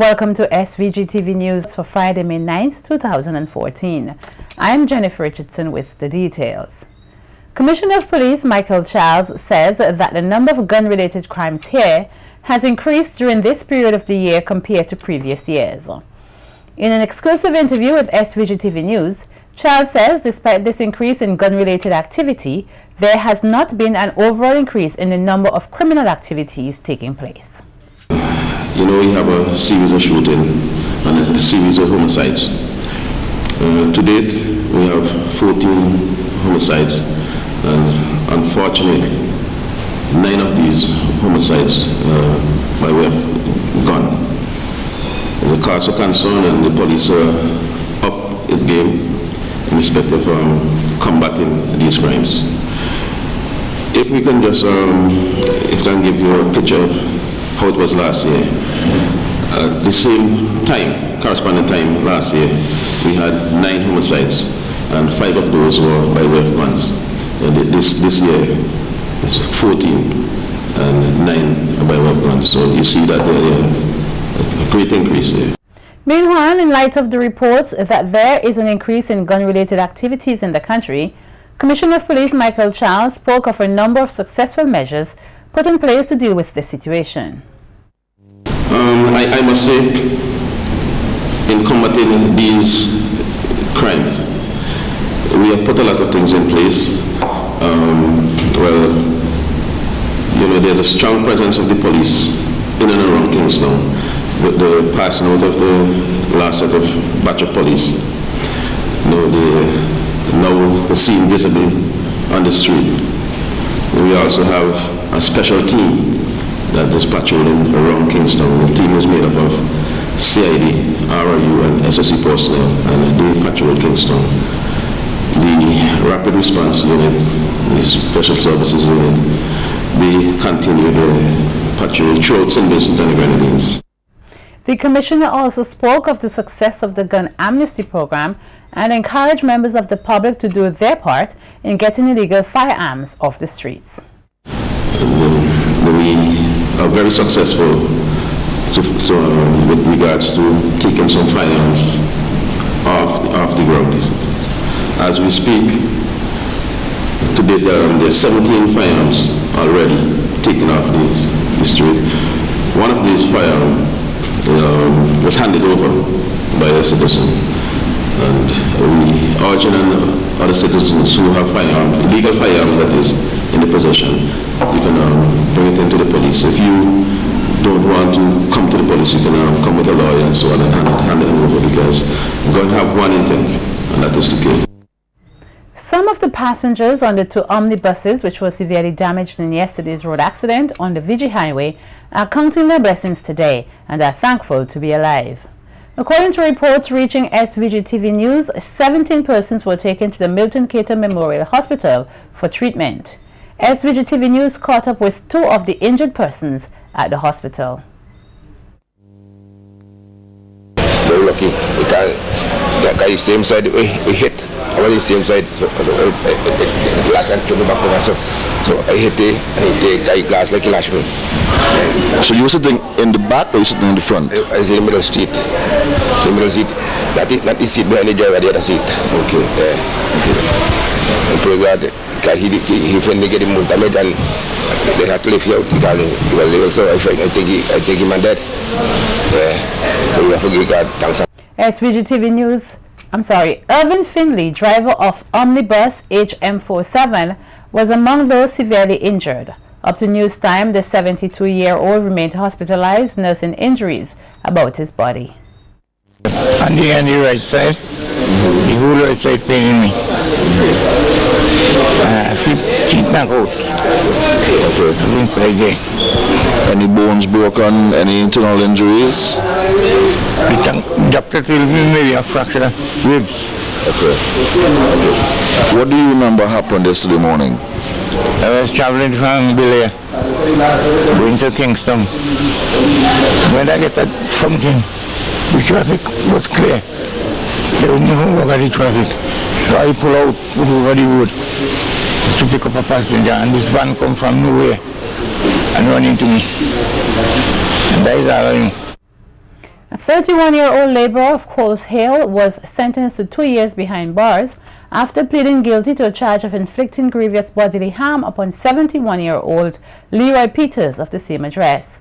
Welcome to SVG-TV News for Friday, May 9th, 2014. I'm Jennifer Richardson with the details. Commissioner of Police Michael Charles says that the number of gun-related crimes here has increased during this period of the year compared to previous years. In an exclusive interview with SVG-TV News, Charles says despite this increase in gun-related activity, there has not been an overall increase in the number of criminal activities taking place. You know, we have a series of shootings and a series of homicides. To date, we have 14 homicides, and unfortunately, 9 of these homicides by way of gun. There's a cause of concern, and the police are up its game in respect of combating these crimes. If we can just, if I can give you a picture of how it was last year. At the same time, corresponding time last year, we had 9 homicides, and 5 of those were by way of guns. This year, it's 14, and 9 by way of guns. So you see that there is a great increase there. Meanwhile, in light of the reports that there is an increase in gun-related activities in the country, Commissioner of Police Michael Charles spoke of a number of successful measures put in place to deal with the situation. I must say, in combating these crimes, we have put a lot of things in place. Well, you know, there's a strong presence of the police in and around Kingston, with the passing out of the last set of batch of police. You know, now the scene visible on the street. We also have a special team that is patrolling around Kingston. The team is made up of CID, RRU, and SSC personnel, and they patrol Kingston. The Rapid Response Unit, the Special Services Unit, they continue the patrol throughout St. Vincent and the Grenadines. The Commissioner also spoke of the success of the gun amnesty program and encouraged members of the public to do their part in getting illegal firearms off the streets. We are very successful with regards to taking some firearms off the ground. As we speak, today there's 17 firearms already taken off the street. One of these firearms was handed over by a citizen, and we urge other citizens who have firearms, illegal firearms that is, in the possession, you can bring it into the police. If you don't want to come to the police, you can come with a lawyer and so on and hand it over, because God have one intent, and that is to kill. Some of the passengers on the 2 omnibuses which were severely damaged in yesterday's road accident on the VG Highway are counting their blessings today and are thankful to be alive. According to reports reaching SVG-TV News, 17 persons were taken to the Milton Cater Memorial Hospital for treatment. SVG-TV News caught up with 2 of the injured persons at the hospital. Very lucky because that guy same side we hit. I was the same side, so glass and to the back of myself. So I hit it and hit the guy glass like he lashed me. So you were sitting in the back or you were sitting in the front? I was in the middle seat. The middle seat. Not the seat behind the driver, the other seat. Okay. And praise God, because he finally get him most damage, and they had to lift him out because he was level, so I think him and dead. So we have to give God thanks. SVG-TV Irvin Finley, driver of Omnibus HM47, was among those severely injured. Up to news time, the 72-year-old remained hospitalized, nursing injuries about his body. On the right side, the whole right side paining me. Feet knock out. Inside there. Any bones broken? Any internal injuries? The doctor told me maybe a fracture of ribs. Okay. What do you remember happened yesterday morning? I was traveling from Belair, going to Kingston. When I get that function, the traffic was clear. There was no work at the traffic. So I pull out over the road to pick up a passenger, and this van come from nowhere and run into me. And that is all I know. A 31-year-old laborer of Coles Hill was sentenced to 2 years behind bars after pleading guilty to a charge of inflicting grievous bodily harm upon 71-year-old Leroy Peters of the same address.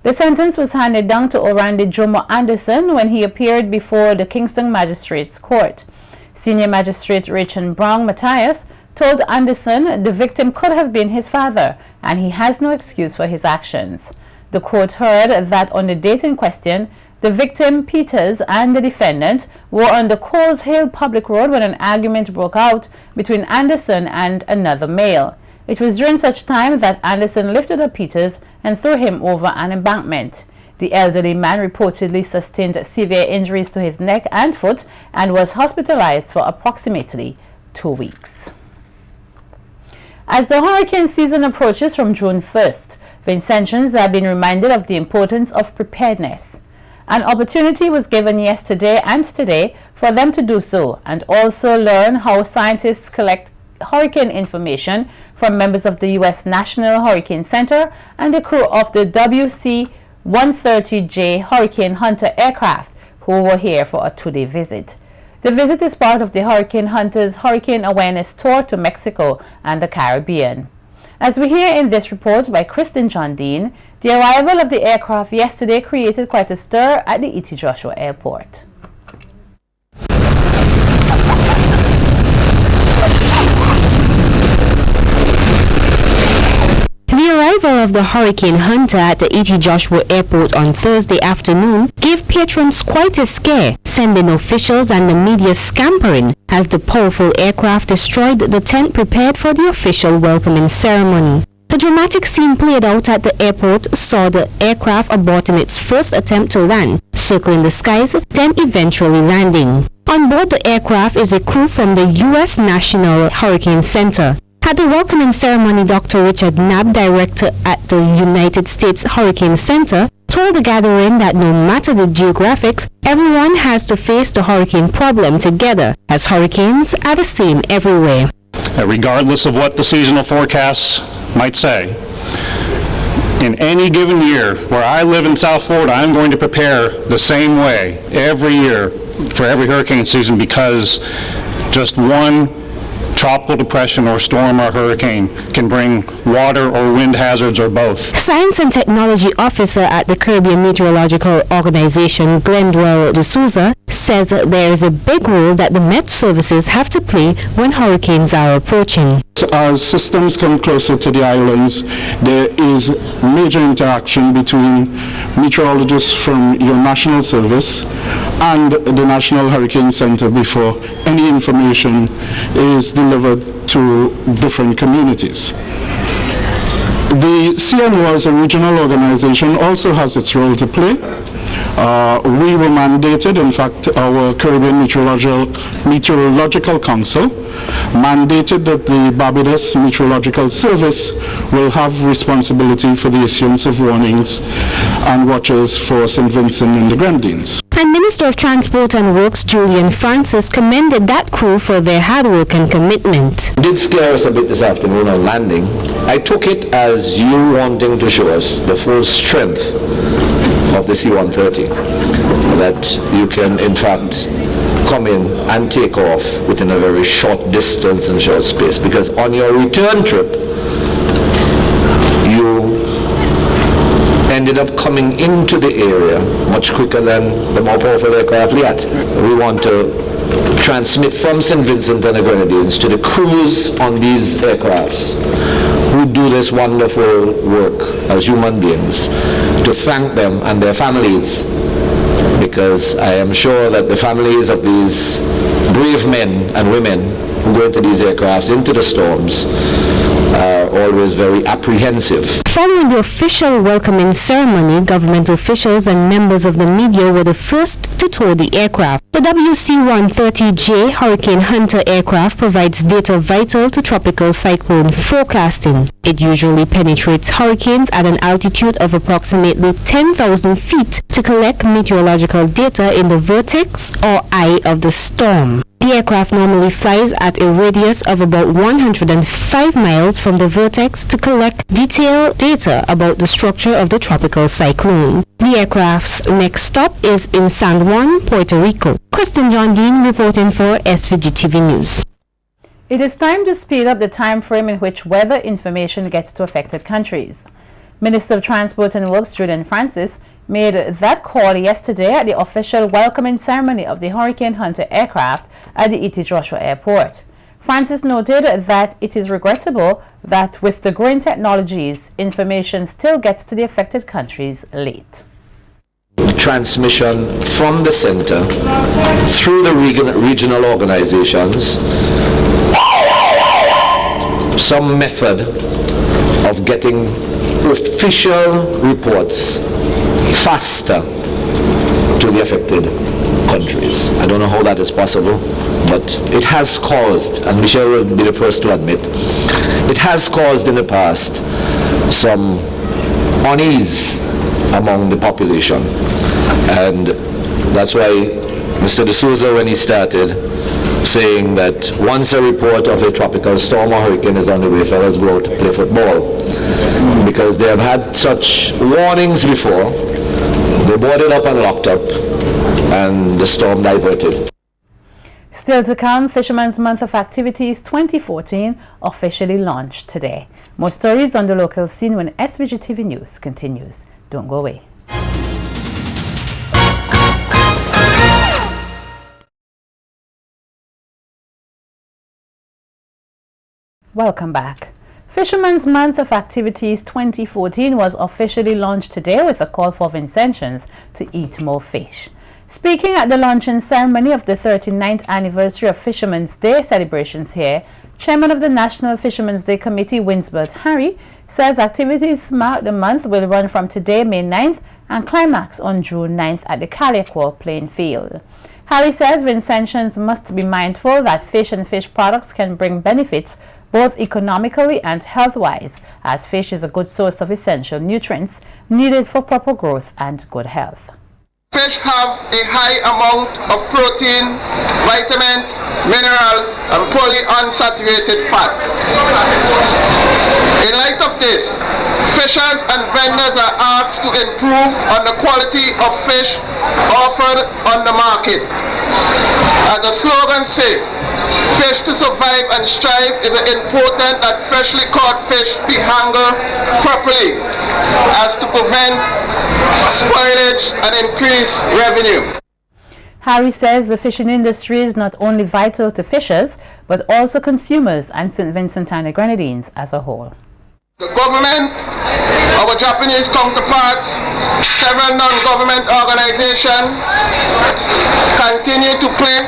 The sentence was handed down to Orandi Jomo Anderson when he appeared before the Kingston Magistrates Court. Senior Magistrate Rachel Brown Matthias told Anderson the victim could have been his father and he has no excuse for his actions. The court heard that on the date in question, the victim, Peters, and the defendant were on the Coles Hill public road when an argument broke out between Anderson and another male. It was during such time that Anderson lifted up Peters and threw him over an embankment. The elderly man reportedly sustained severe injuries to his neck and foot and was hospitalized for approximately 2 weeks. As the hurricane season approaches from June 1st, Vincentians have been reminded of the importance of preparedness. An opportunity was given yesterday and today for them to do so and also learn how scientists collect hurricane information from members of the U.S. National Hurricane Center and the crew of the WC-130J Hurricane Hunter aircraft who were here for a 2-day visit. The visit is part of the Hurricane Hunters Hurricane Awareness Tour to Mexico and the Caribbean. As we hear in this report by Kristen John Dean, the arrival of the aircraft yesterday created quite a stir at the E.T. Joshua Airport. The arrival of the Hurricane Hunter at the E.T. Joshua Airport on Thursday afternoon gave patrons quite a scare, sending officials and the media scampering as the powerful aircraft destroyed the tent prepared for the official welcoming ceremony. The dramatic scene played out at the airport saw the aircraft aborting its first attempt to land, circling the skies, then eventually landing. On board the aircraft is a crew from the U.S. National Hurricane Center. At the welcoming ceremony, Dr. Richard Knapp, director at the United States Hurricane Center, told the gathering that no matter the geographics, everyone has to face the hurricane problem together, as hurricanes are the same everywhere. Regardless of what the seasonal forecasts might say, in any given year, where I live in South Florida, I'm going to prepare the same way every year for every hurricane season, because just one tropical depression or storm or hurricane can bring water or wind hazards or both. Science and Technology Officer at the Caribbean Meteorological Organization, Glendwell D'Souza, says that there is a big role that the Met services have to play when hurricanes are approaching. As systems come closer to the islands, there is major interaction between meteorologists from your national service and the National Hurricane Center before any information is delivered to different communities. The CNO as a regional organization also has its role to play. We were mandated, in fact, our Caribbean Meteorological Council mandated that the Barbados Meteorological Service will have responsibility for the issuance of warnings and watches for St. Vincent and the Grenadines. And Minister of Transport and Works Julian Francis commended that crew for their hard work and commitment. It did scare us a bit this afternoon on landing. I took it as you wanting to show us the full strength of the C-130, that you can in fact come in and take off within a very short distance and short space, because on your return trip you ended up coming into the area much quicker than the more powerful aircraft yet. We want to transmit from St. Vincent and the Grenadines to the crews on these aircrafts who do this wonderful work as human beings, to thank them and their families, because I am sure that the families of these brave men and women who go into these aircrafts, into the storms, are always very apprehensive. Following the official welcoming ceremony, government officials and members of the media were the first to tour the aircraft. The WC-130J Hurricane Hunter aircraft provides data vital to tropical cyclone forecasting. It usually penetrates hurricanes at an altitude of approximately 10,000 feet to collect meteorological data in the vortex or eye of the storm. The aircraft normally flies at a radius of about 105 miles from the vortex to collect detailed data about the structure of the tropical cyclone. The aircraft's next stop is in San Juan, Puerto Rico. Kristen John Dean reporting for SVG-TV News. It is time to speed up the time frame in which weather information gets to affected countries. Minister of Transport and Works Julian Francis made that call yesterday at the official welcoming ceremony of the Hurricane Hunter aircraft at the E.T. Joshua Airport. Francis noted that it is regrettable that with the growing technologies, information still gets to the affected countries late. Transmission from the center through the regional organizations, some method of getting official reports faster to the affected countries. I don't know how that is possible, but it has caused, and Michelle will be the first to admit, it has caused in the past some unease among the population. And that's why Mr. D'Souza, when he started, saying that once a report of a tropical storm or hurricane is on the way, fellas go out to play football. Because they have had such warnings before, they boarded up and locked up, and the storm diverted. Still to come, Fisherman's Month of Activities 2014 officially launched today. More stories on the local scene when SVG-TV News continues. Don't go away. Welcome back. Fisherman's Month of Activities 2014 was officially launched today with a call for Vincentians to eat more fish. Speaking at the launching ceremony of the 39th anniversary of Fisherman's Day celebrations here, Chairman of the National Fisherman's Day Committee, Winsbert Harry, says activities mark the month will run from today, May 9th, and climax on June 9th at the Caliacor playing field. Harry says Vincentians must be mindful that fish and fish products can bring benefits both economically and health-wise, as fish is a good source of essential nutrients needed for proper growth and good health. Fish have a high amount of protein, vitamin, mineral, and polyunsaturated fat. In light of this, fishers and vendors are asked to improve on the quality of fish offered on the market. As the slogan says, fish to survive and strive, is it important that freshly caught fish be handled properly as to prevent spoilage and increase revenue. Harry says the fishing industry is not only vital to fishers, but also consumers and St. Vincent and the Grenadines as a whole. The government, our Japanese counterparts, several non-government organizations continue to play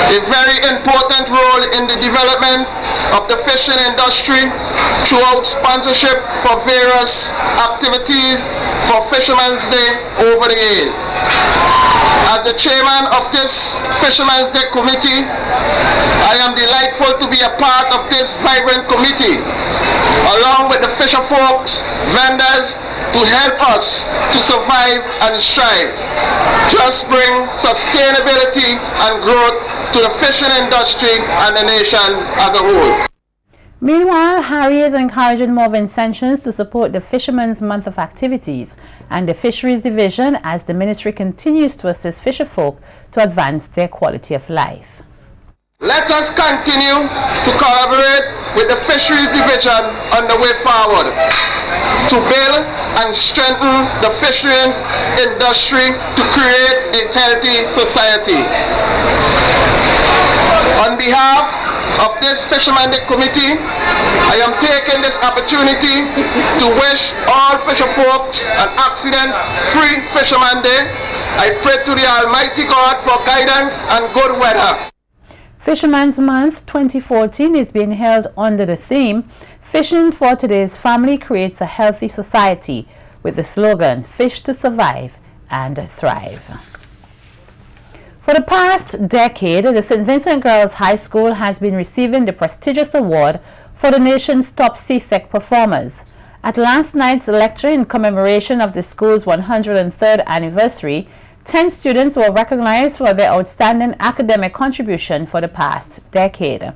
a very important role in the development of the fishing industry throughout sponsorship for various activities for Fisherman's Day over the years. As the chairman of this Fisherman's Day committee, I am delightful to be a part of this vibrant committee, along with the fisher folks, vendors, to help us to survive and strive. Just bring sustainability and growth to the fishing industry and the nation as a whole. Meanwhile, Harry is encouraging more Vincentians to support the Fisherman's Month of Activities and the Fisheries Division as the ministry continues to assist fisherfolk to advance their quality of life. Let us continue to collaborate with the Fisheries Division on the way forward to build and strengthen the fishing industry to create a healthy society. On behalf of this Fisherman Day Committee, I am taking this opportunity to wish all fisher folks an accident-free Fisherman Day. I pray to the Almighty God for guidance and good weather. Fisherman's Month 2014 is being held under the theme, Fishing for Today's Family Creates a Healthy Society, with the slogan, Fish to Survive and Thrive. For the past decade, the St. Vincent Girls High School has been receiving the prestigious award for the nation's top CSEC performers. At last night's lecture in commemoration of the school's 103rd anniversary, 10 students were recognized for their outstanding academic contribution for the past decade.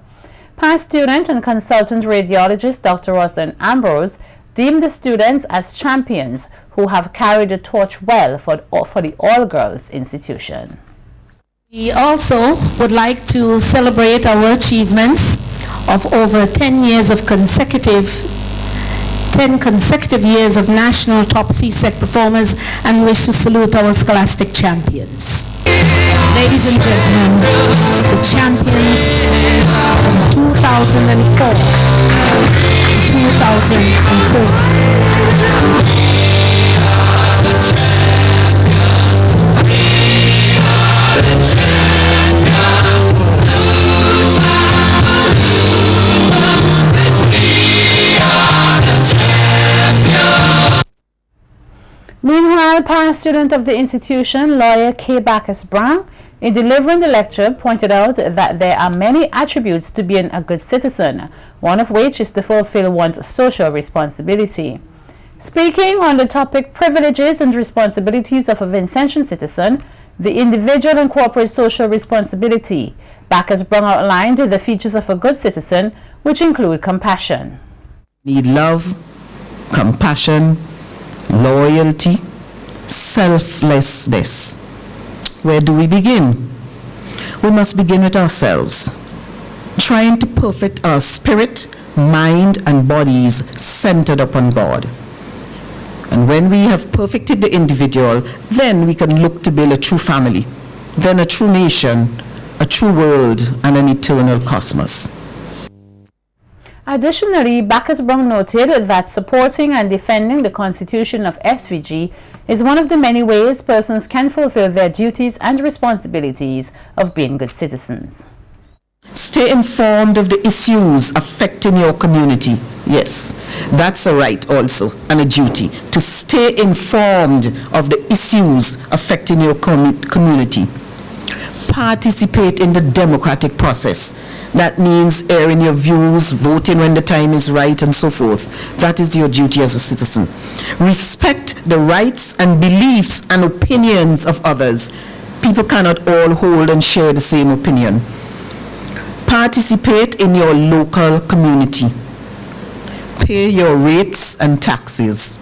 Past student and consultant radiologist Dr. Rosalind Ambrose deemed the students as champions who have carried the torch well for the all-girls institution. We also would like to celebrate our achievements of over 10 consecutive years of national top CSEC performers and wish to salute our scholastic champions. Ladies and gentlemen, the champions from 2004 to 2013. Meanwhile, past student of the institution, lawyer K. Bacchus Brown, in delivering the lecture, pointed out that there are many attributes to being a good citizen, one of which is to fulfill one's social responsibility. Speaking on the topic privileges and responsibilities of a Vincentian citizen, the individual and corporate social responsibility, Bacchus Brown outlined the features of a good citizen, which include compassion. Need love, compassion, loyalty, selflessness. Where do we begin? We must begin with ourselves, trying to perfect our spirit, mind, and bodies centered upon God. And when we have perfected the individual, then we can look to build a true family, then a true nation, a true world, and an eternal cosmos. Additionally, Bacchus Brown noted that supporting and defending the Constitution of SVG is one of the many ways persons can fulfill their duties and responsibilities of being good citizens. Stay informed of the issues affecting your community. Yes, that's a right also, and a duty, to stay informed of the issues affecting your community. Participate in the democratic process. That means airing your views, voting when the time is right, and so forth. That is your duty as a citizen. Respect the rights and beliefs and opinions of others. People cannot all hold and share the same opinion. Participate in your local community. Pay your rates and taxes.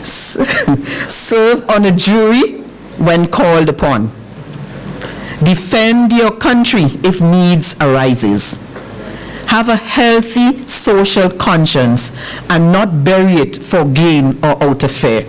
Serve on a jury when called upon. Defend your country if needs arises. Have a healthy social conscience and not bury it for gain or out of fear.